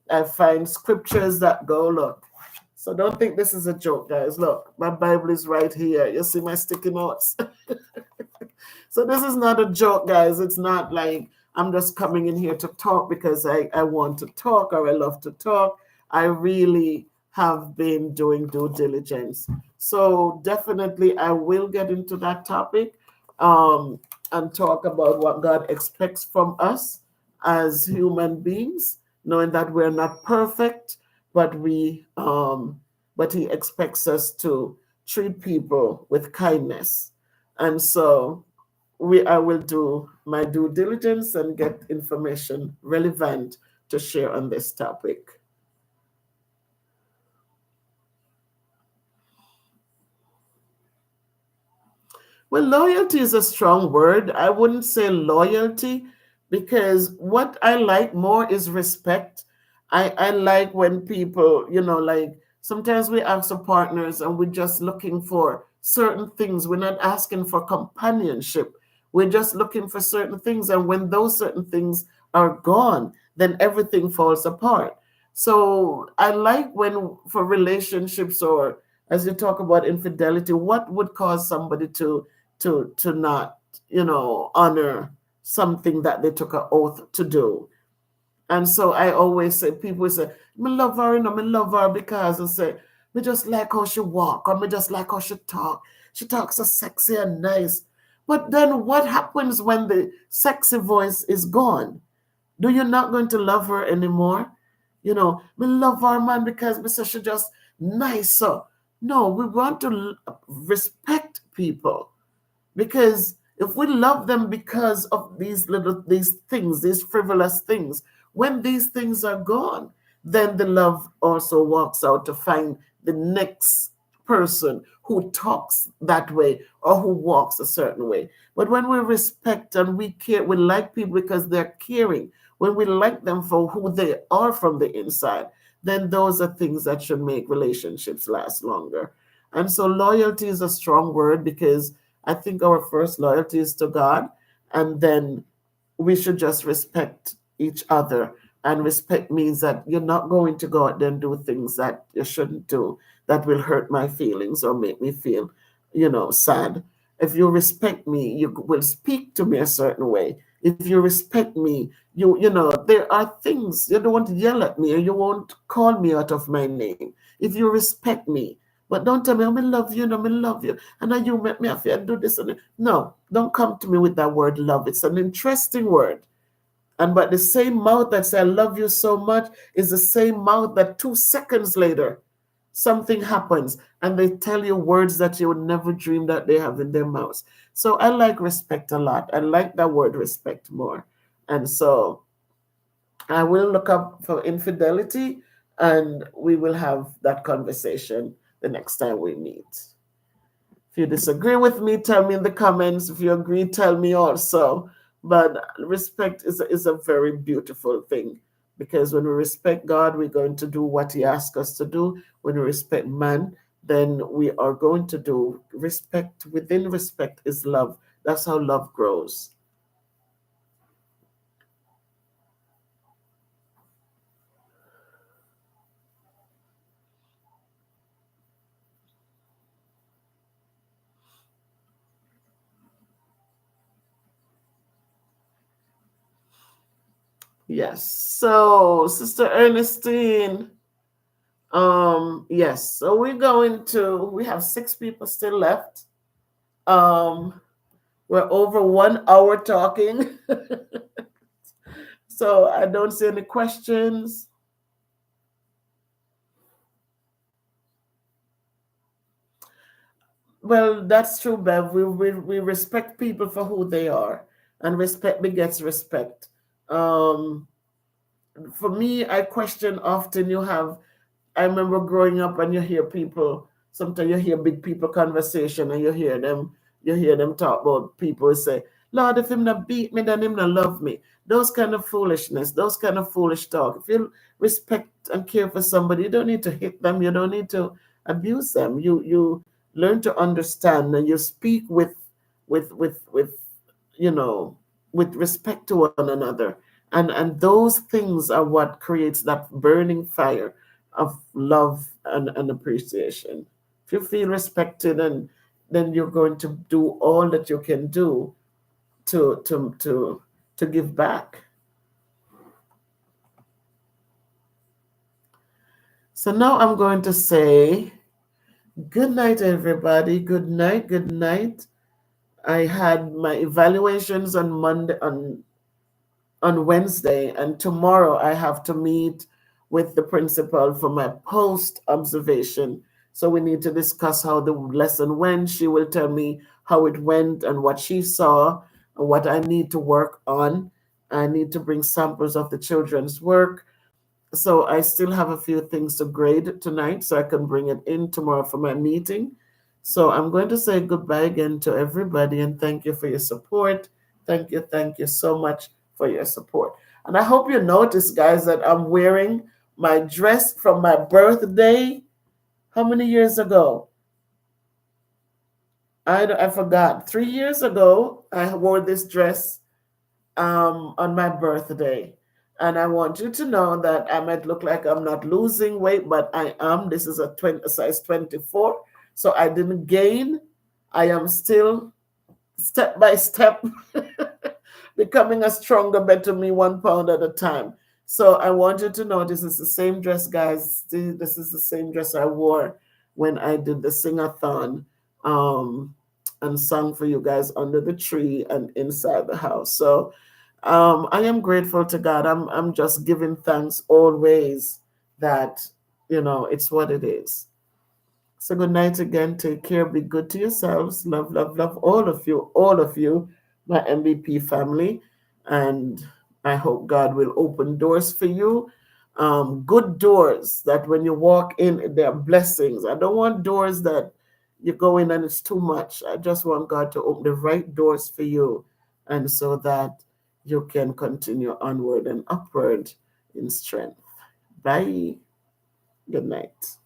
I find scriptures that go, look. So don't think this is a joke, guys. Look, my Bible is right here. You see my sticky notes? So this is not a joke, guys. It's not like I'm just coming in here to talk because I want to talk or I love to talk. I really have been doing due diligence. So definitely I will get into that topic, um, and talk about what God expects from us as human beings, knowing that we're not perfect, but but He expects us to treat people with kindness. And so I will do my due diligence and get information relevant to share on this topic. Well, loyalty is a strong word. I wouldn't say loyalty because what I like more is respect. I like when people, like sometimes we ask our partners and we're just looking for certain things. We're not asking for companionship. We're just looking for certain things. And when those certain things are gone, then everything falls apart. So I like when for relationships, or as you talk about infidelity, what would cause somebody to not honor something that they took an oath to do. And so I always say, people say, me love her, me love her because I say, me just like how she walk, or me just like how she talks so sexy and nice. But then what happens when the sexy voice is gone? Do you not going to love her anymore? Me love her, man, because me say she just nice. So no, we want to respect people, because if we love them because of these things, these frivolous things, when these things are gone, then the love also walks out to find the next person who talks that way or who walks a certain way. But when we respect and we care, we like people because they're caring, when we like them for who they are from the inside, then those are things that should make relationships last longer. And so loyalty is a strong word, because I think our first loyalty is to God, and then we should just respect each other. And respect means that you're not going to go out there and do things that you shouldn't do, that will hurt my feelings or make me feel, sad. If you respect me, you will speak to me a certain way. If you respect me, there are things you don't want to yell at me, or you won't call me out of my name. If you respect me, but don't tell me, I love you, no, I love you, and now you make me have to do this. No, don't come to me with that word love. It's an interesting word. And but the same mouth that says I love you so much is the same mouth that 2 seconds later something happens and they tell you words that you would never dream that they have in their mouths. So I like respect a lot. I like that word respect more. And so I will look up for infidelity, and we will have that conversation the next time we meet. If you disagree with me, tell me in the comments. If you agree, tell me also. But respect is a very beautiful thing, because when we respect God, we're going to do what He asks us to do. When we respect man, then we are going to do respect. Within respect is love. That's how love grows. Yes. So, Sister Ernestine, yes. So we have 6 people still left. Um, we're over 1 hour talking. So I don't see any questions. Well, that's true, Bev. We respect people for who they are, and respect begets respect. Um, for me, I question often. I remember growing up and you hear people, sometimes you hear big people conversation and you hear them talk about people who say, Lord, if him not beat me, then him not love me. Those kind of foolishness, those kind of foolish talk. If you respect and care for somebody, you don't need to hit them, you don't need to abuse them. You learn to understand, and you speak with you know with respect to one another. And those things are what creates that burning fire of love and appreciation. If you feel respected, and then you're going to do all that you can do to to give back. So now I'm going to say good night, everybody. Good night. Good night. I had my evaluations on Monday, on Wednesday, and tomorrow I have to meet with the principal for my post observation. So we need to discuss how the lesson went. She will tell me how it went and what she saw and what I need to work on. I need to bring samples of the children's work. So I still have a few things to grade tonight so I can bring it in tomorrow for my meeting. So I'm going to say goodbye again to everybody and thank you for your support. Thank you so much for your support. And I hope you notice, guys, that I'm wearing my dress from my birthday. How many years ago? I forgot. 3 years ago, I wore this dress on my birthday. And I want you to know that I might look like I'm not losing weight, but I am. This is a size 24. So I didn't gain. I am still step by step becoming a stronger, better me 1 pound at a time. So I want you to know this is the same dress, guys. This is the same dress I wore when I did the sing-a-thon and sang for you guys under the tree and inside the house. So I am grateful to God. I'm just giving thanks always that, it's what it is. So good night again. Take care. Be good to yourselves. Love, love, love all of you, my MVP family. And I hope God will open doors for you. Good doors that when you walk in, there are blessings. I don't want doors that you go in and it's too much. I just want God to open the right doors for you. And so that you can continue onward and upward in strength. Bye. Good night.